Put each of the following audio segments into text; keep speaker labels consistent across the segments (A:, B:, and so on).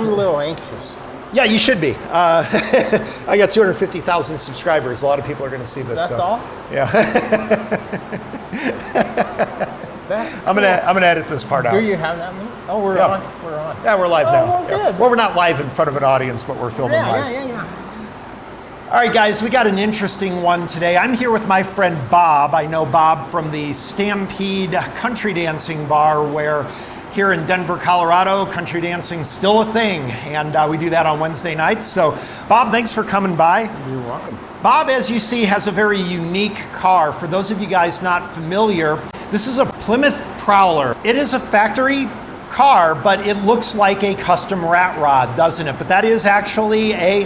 A: I'm a little anxious.
B: Yeah, you should be. I got 250,000 subscribers. A lot of people are going to see this.
A: That's all?
B: Yeah.
A: That's cool.
B: I'm gonna edit this part out.
A: Do you have that many? Oh, we're on. We're on.
B: Yeah, we're live now.
A: Well, good.
B: Well, we're not live in front of an audience, but we're filming live.
A: Yeah.
B: All right, guys, we got an interesting one today. I'm here with my friend Bob. I know Bob from the Stampede Country Dancing Bar, where here in Denver, Colorado, country dancing's still a thing, and we do that on Wednesday nights. So, Bob, thanks for coming by.
A: You're welcome.
B: Bob, as you see, has a very unique car. For those of you guys not familiar, this is a Plymouth Prowler. It is a factory car, but it looks like a custom rat rod, doesn't it? But that is actually a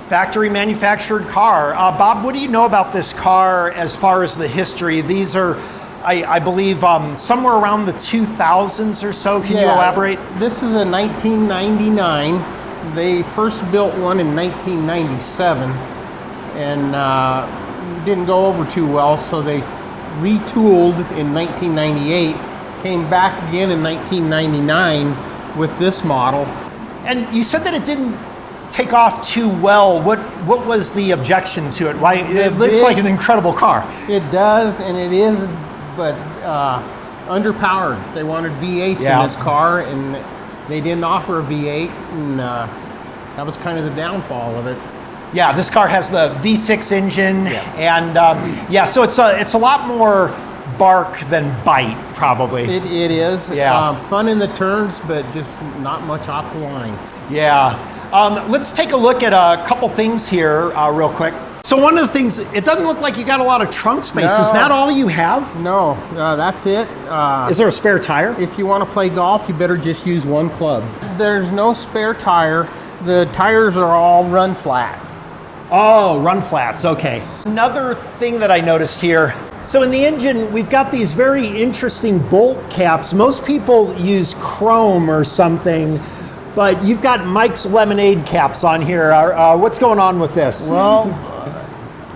B: factory manufactured car. Bob, what do you know about this car as far as the history? These are, I believe, somewhere around the 2000s or so. Can you elaborate?
A: This is a 1999. They first built one in 1997 and didn't go over too well, so they retooled in 1998, came back again in 1999 with this model.
B: And you said that it didn't take off too well. What was the objection to it? Why it looks like an incredible car.
A: It does, and it is, but underpowered. They wanted V8s in this car, and they didn't offer a V8, and that was kind of the downfall of it.
B: Yeah, this car has the V6 engine, and so it's a lot more bark than bite, probably.
A: It is. Fun in the turns, but just not much off the line.
B: Yeah. Let's take a look at a couple things here real quick. So one of the things, it doesn't look like you got a lot of trunk space.
A: No.
B: Is that all you have?
A: No, that's it.
B: Is there a spare tire?
A: If you want to play golf, you better just use one club. There's no spare tire. The tires are all run flat.
B: Oh, run flats, okay. Another thing that I noticed here, so in the engine, we've got these very interesting bolt caps. Most people use chrome or something, but you've got Mike's Lemonade caps on here. What's going on with this?
A: Well,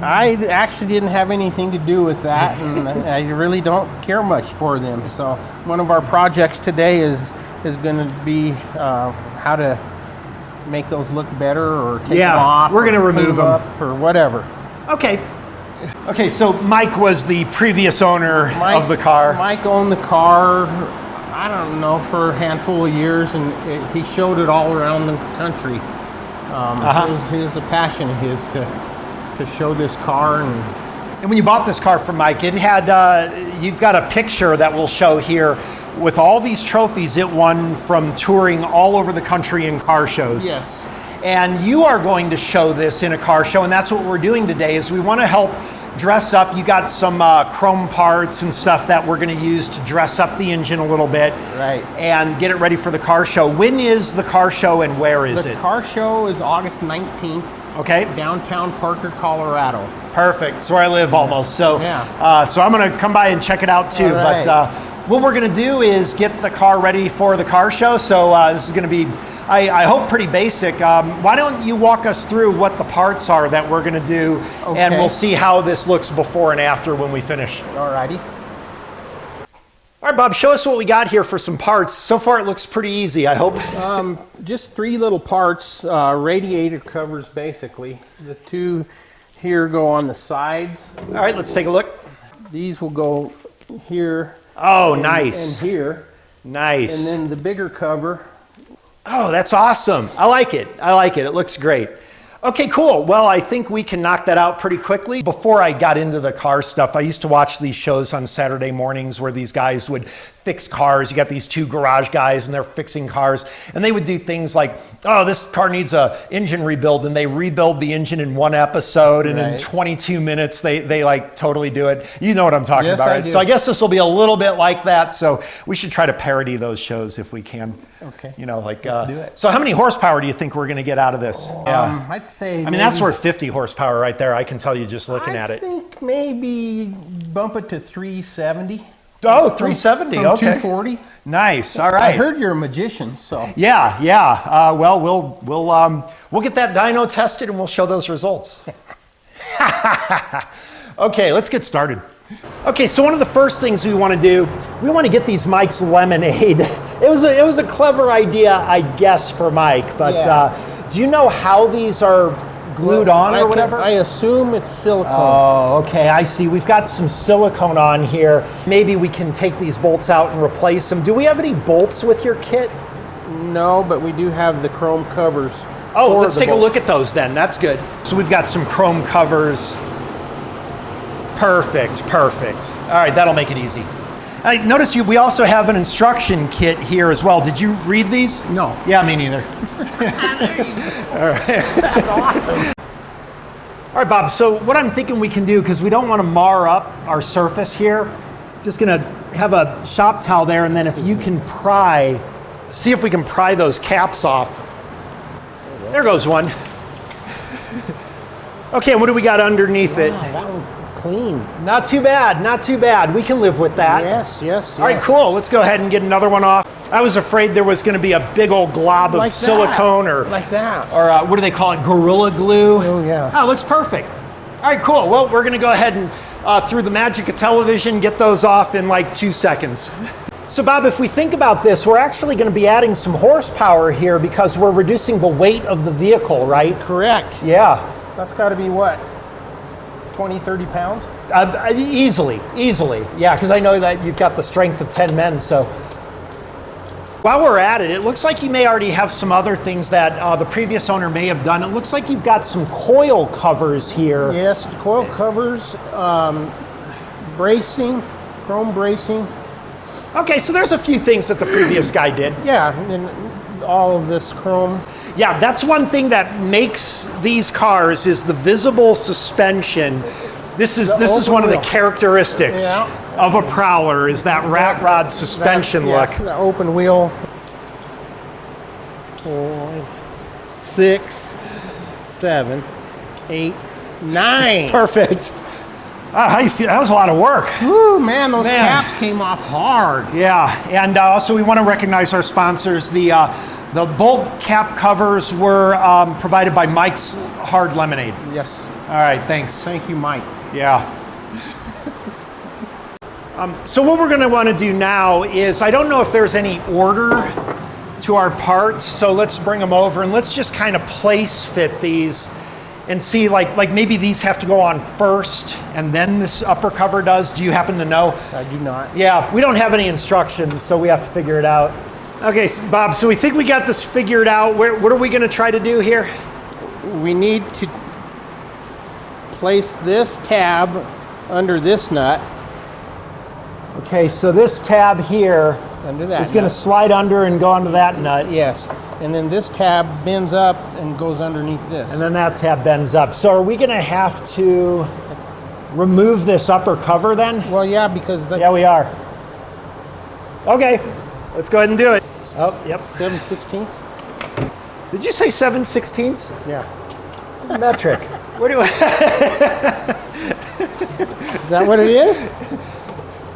A: I actually didn't have anything to do with that, and I really don't care much for them. So one of our projects today is going to be how to make those look better, or take them off.
B: We're going to remove them
A: up or whatever.
B: Okay. Okay, so Mike was the previous owner of the car.
A: Mike owned the car, I don't know, for a handful of years, and he showed it all around the country. It was a passion of his to show this car.
B: And when you bought this car from Mike, it had, you've got a picture that we'll show here with all these trophies it won from touring all over the country in car shows.
A: Yes.
B: And you are going to show this in a car show, and that's what we're doing today, is we want to help dress up. You got some chrome parts and stuff that we're going to use to dress up the engine a little bit.
A: Right.
B: And get it ready for the car show. When is the car show and where is it?
A: The car show is August 19th.
B: Okay.
A: Downtown Parker, Colorado.
B: Perfect. It's where I live almost. So, so I'm going to come by and check it out too.
A: Right.
B: But what we're going to do is get the car ready for the car show. So this is going to be, I hope, pretty basic. Why don't you walk us through what the parts are that we're going to do, and we'll see how this looks before and after when we finish.
A: Alrighty.
B: All right, Bob, show us what we got here for some parts. So far it looks pretty easy, I hope.
A: Just three little parts, radiator covers basically. The two here go on the sides.
B: All right, let's take a look.
A: These will go here.
B: Oh, nice.
A: And here.
B: Nice.
A: And then the bigger cover.
B: Oh, that's awesome. I like it. I like it. It looks great. Okay, cool. Well, I think we can knock that out pretty quickly. Before I got into the car stuff, I used to watch these shows on Saturday mornings where these guys would fix cars. You got these two garage guys and they're fixing cars, and they would do things like, oh, this car needs a engine rebuild, and they rebuild the engine in one episode, and in 22 minutes they like totally do it. You know what I'm talking about, right? So I guess this will be a little bit like that. So we should try to parody those shows if we can.
A: Okay.
B: You know, like,
A: let's do it.
B: So how many horsepower do you think we're going to get out of this?
A: I'd say,
B: I mean, that's worth 50 horsepower right there. I can tell you just looking at it.
A: I think maybe bump it to 370.
B: Oh, 370,
A: from
B: okay.
A: 240.
B: Nice, all right.
A: I heard you're a magician, so.
B: Yeah. Well, we'll get that dyno tested and we'll show those results. Okay, let's get started. Okay, so one of the first things we want to do, we want to get these Mike's lemonade. It was a clever idea, I guess, for Mike, but
A: Yeah.
B: do you know how these are glued on or whatever?
A: I assume it's silicone.
B: Oh, okay, I see. We've got some silicone on here. Maybe we can take these bolts out and replace them. Do we have any bolts with your kit?
A: No, but we do have the chrome covers.
B: Oh, let's take a look at those then. That's good. So we've got some chrome covers. Perfect, perfect. All right, that'll make it easy. I notice we also have an instruction kit here as well. Did you read these?
A: No.
B: Yeah, me neither.
A: All right. That's awesome.
B: All right, Bob, so what I'm thinking we can do, because we don't want to mar up our surface here, just gonna have a shop towel there, and then if you can pry, see if we can pry those caps off. There goes one. Okay, and what do we got underneath it?
A: That one clean.
B: Not too bad, not too bad. We can live with that.
A: Yes, yes.
B: All right, cool. Let's go ahead and get another one off. I was afraid there was going to be a big old glob of
A: Like
B: silicone
A: that.
B: or
A: Like that.
B: or what do they call it? Gorilla glue.
A: Oh, yeah.
B: Oh, it looks perfect. All right, cool. Well, we're going to go ahead and through the magic of television, get those off in like 2 seconds. So Bob, if we think about this, we're actually going to be adding some horsepower here because we're reducing the weight of the vehicle, right?
A: Correct.
B: Yeah.
A: That's got to be what? 20, 30 pounds?
B: Easily. Yeah, because I know that you've got the strength of 10 men, so. While we're at it, it looks like you may already have some other things that the previous owner may have done. It looks like you've got some coil covers here.
A: Yes, coil covers, bracing, chrome bracing.
B: Okay, so there's a few things that the previous guy did.
A: Yeah, and all of this chrome.
B: Yeah, that's one thing that makes these cars is the visible suspension. This is one of the characteristics of a Prowler is that rat rod suspension look.
A: The open wheel. 4, 6, 7, 8, 9.
B: Perfect. How you feel? That was a lot of work.
A: Woo, man, those caps came off hard.
B: Yeah, and also we want to recognize our sponsors. The bolt cap covers were provided by Mike's Hard Lemonade.
A: Yes.
B: All right, thanks.
A: Thank you, Mike.
B: Yeah. So what we're going to want to do now is, I don't know if there's any order to our parts, so let's bring them over and let's just kind of place fit these and see, like maybe these have to go on first and then this upper cover does. Do you happen to know?
A: I do not.
B: Yeah, we don't have any instructions, so we have to figure it out. Okay, so Bob, so we think we got this figured out. What are we going to try to do here?
A: We need to place this tab under this nut.
B: Okay, so this tab here
A: Under that
B: is going to
A: nut.
B: slide under and go onto that nut.
A: Yes, and then this tab bends up and goes underneath this.
B: And then that tab bends up. So are we going to have to remove this upper cover then?
A: Well, yeah, because
B: Yeah, we are. Okay, let's go ahead and do it. Oh, yep.
A: 7/16.
B: Did you say 7/16?
A: Yeah.
B: Metric. What do you?
A: Is that what it is?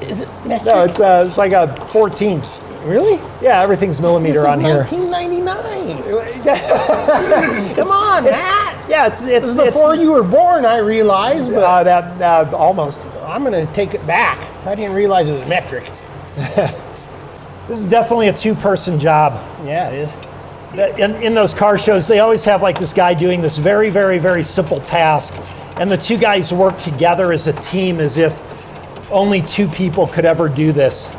A: Is it metric?
B: No, it's like a 14.
A: Really?
B: Yeah, everything's millimeter
A: This
B: on
A: is
B: here.
A: 1999. Come on, Matt.
B: Yeah, it's
A: This is before you were born, I realized, but
B: that almost.
A: I'm going to take it back. I didn't realize it was metric.
B: This is definitely a two-person job.
A: Yeah, it is.
B: In those car shows, they always have like this guy doing this very, very, very simple task, and the two guys work together as a team as if only two people could ever do this.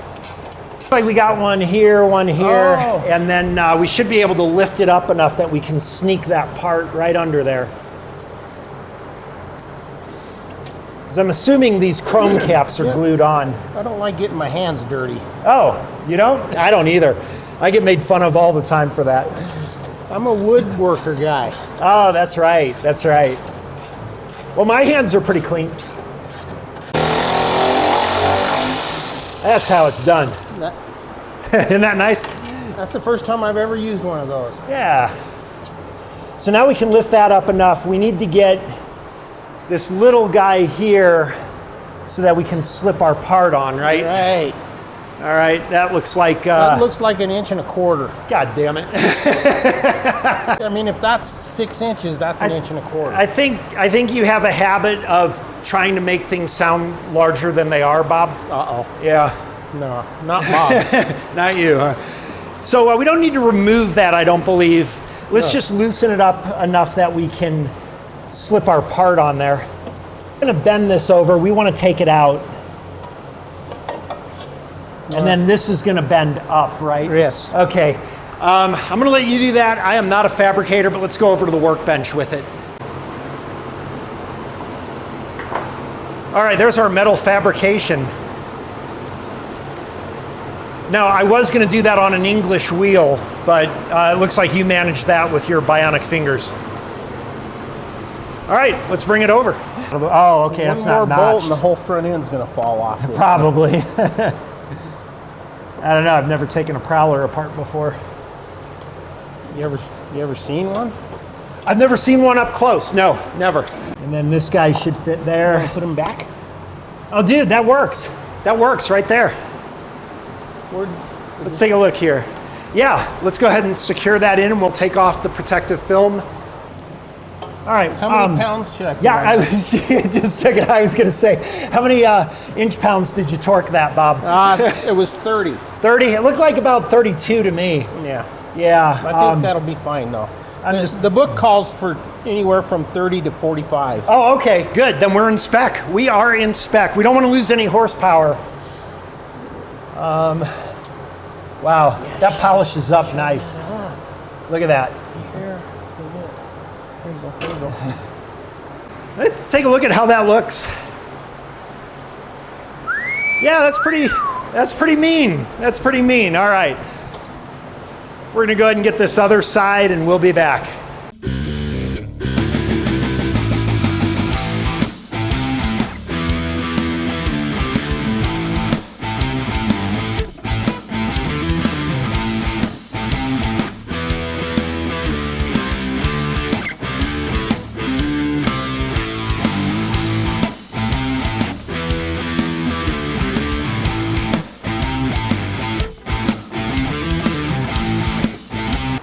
B: Like we got one here, and then we should be able to lift it up enough that we can sneak that part right under there. Because I'm assuming these chrome caps are glued on.
A: I don't like getting my hands dirty.
B: Oh, you don't? I don't either. I get made fun of all the time for that.
A: I'm a woodworker guy.
B: Oh, that's right. That's right. Well, my hands are pretty clean. That's how it's done. Isn't that nice?
A: That's the first time I've ever used one of those.
B: Yeah. So now we can lift that up enough. We need to get this little guy here so that we can slip our part on, right?
A: Right.
B: All right, that looks like...
A: That looks like 1 1/4 inches.
B: God damn it.
A: I mean, if that's 6 inches, that's 1 1/4 inches.
B: I think you have a habit of trying to make things sound larger than they are, Bob?
A: Uh-oh.
B: Yeah.
A: No, not Bob.
B: Not you, huh? So we don't need to remove that, I don't believe. Let's just loosen it up enough that we can slip our part on there. I'm gonna bend this over. We want to take it out. And then this is gonna bend up, right?
A: Yes.
B: Okay. I'm gonna let you do that. I am not a fabricator, but let's go over to the workbench with it. All right, there's our metal fabrication. Now, I was going to do that on an English wheel, but it looks like you managed that with your bionic fingers. All right, let's bring it over. Oh, okay, that's not
A: One more bolt
B: notched.
A: and the whole front end's going to fall off.
B: Probably. I don't know, I've never taken a Prowler apart before.
A: You ever seen one?
B: I've never seen one up close, no, never. And then this guy should fit there.
A: Put them back?
B: Oh, dude, that works. That works right there. Let's take a look here. Yeah, let's go ahead and secure that in and we'll take off the protective film. All right.
A: How many pounds should I put
B: Yeah,
A: on?
B: I was just checking. I was going to say, how many inch-pounds did you torque that, Bob?
A: It was 30.
B: 30? It looked like about 32 to me.
A: Yeah.
B: Yeah.
A: I think that'll be fine, though. The book calls for anywhere from 30 to 45.
B: Oh, okay, good. Then we're in spec. We are in spec. We don't want to lose any horsepower. Wow, that polishes up nice. Look at that.
A: Here you go, here you go.
B: Let's take a look at how that looks. Yeah, that's pretty mean. That's pretty mean. All right. We're gonna go ahead and get this other side and we'll be back.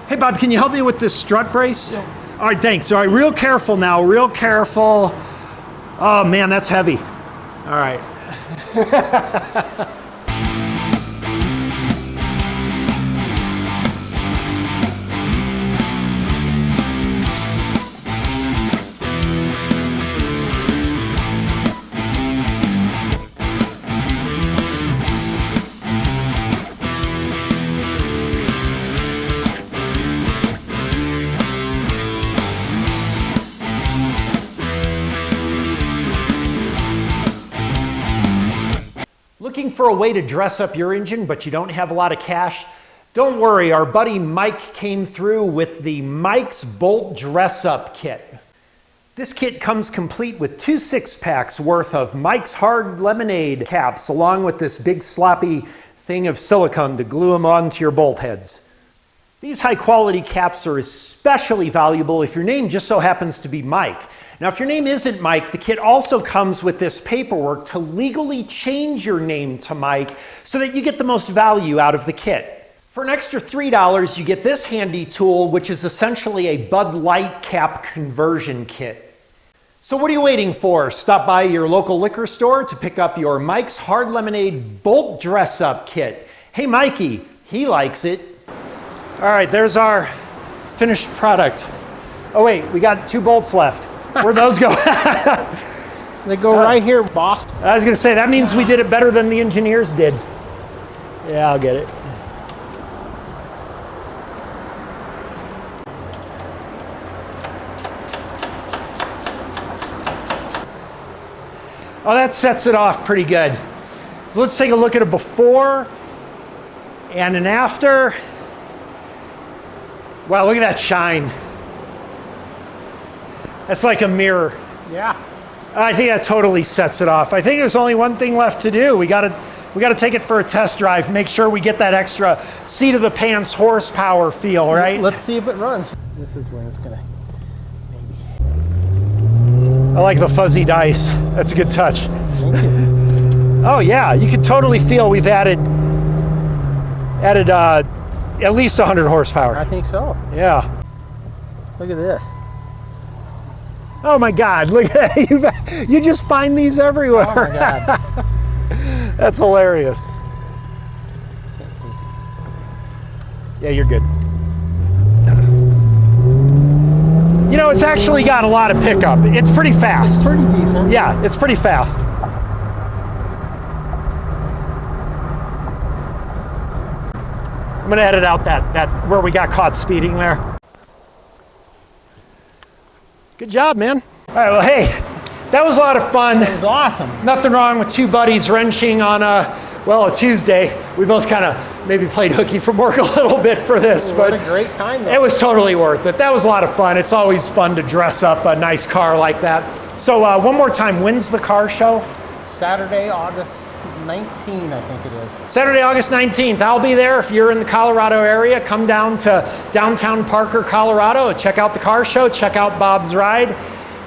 B: Hey Bob, can you help me with this strut brace? Yeah. All right, thanks. All right, real careful now, real careful. Oh man, that's heavy. All right. Looking for a way to dress up your engine, but you don't have a lot of cash? Don't worry, our buddy Mike came through with the Mike's Bolt Dress Up Kit. This kit comes complete with 2 6-packs worth of Mike's Hard Lemonade caps, along with this big sloppy thing of silicone to glue them onto your bolt heads. These high quality caps are especially valuable if your name just so happens to be Mike. Now, if your name isn't Mike, the kit also comes with this paperwork to legally change your name to Mike so that you get the most value out of the kit. For an extra $3, you get this handy tool, which is essentially a Bud Light cap conversion kit. So what are you waiting for? Stop by your local liquor store to pick up your Mike's Hard Lemonade Bolt Dress Up Kit. Hey, Mikey, he likes it. All right, there's our finished product. Oh wait, we got 2 bolts left. Where'd those go?
A: They go right here, boss.
B: I was gonna say, that means we did it better than the engineers did. Yeah, I'll get it. Oh, that sets it off pretty good. So let's take a look at a before and an after. Wow, look at that shine. That's like a mirror.
A: Yeah.
B: I think that totally sets it off. I think there's only one thing left to do. We gotta take it for a test drive, make sure we get that extra seat of the pants horsepower feel, right?
A: Let's see if it runs. This is when it's gonna, maybe.
B: I like the fuzzy dice. That's a good touch.
A: Thank you.
B: Oh yeah, you can totally feel we've added at least 100 horsepower.
A: I think so.
B: Yeah.
A: Look at this.
B: Oh my God, look at that. You just find these everywhere.
A: Oh my God.
B: That's hilarious.
A: Can't see.
B: Yeah, you're good. You know, it's actually got a lot of pickup. It's pretty fast.
A: It's pretty decent.
B: Yeah, it's pretty fast. I'm gonna edit out that where we got caught speeding there. Good job, man. All right, well, hey, that was a lot of fun.
A: It was awesome.
B: Nothing wrong with two buddies wrenching on a Tuesday. We both kind of maybe played hooky from work a little bit for this,
A: What
B: but
A: a great time though.
B: it was totally worth it. That was a lot of fun. It's always fun to dress up a nice car like that. So one more time, when's the car show?
A: Saturday, August 19, I think it is.
B: Saturday, August 19th. I'll be there. If you're in the Colorado area, come down to downtown Parker, Colorado, and check out the car show, check out Bob's Ride,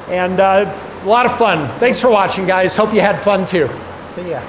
B: and a lot of fun. Thanks for watching, guys. Hope you had fun too.
A: See ya.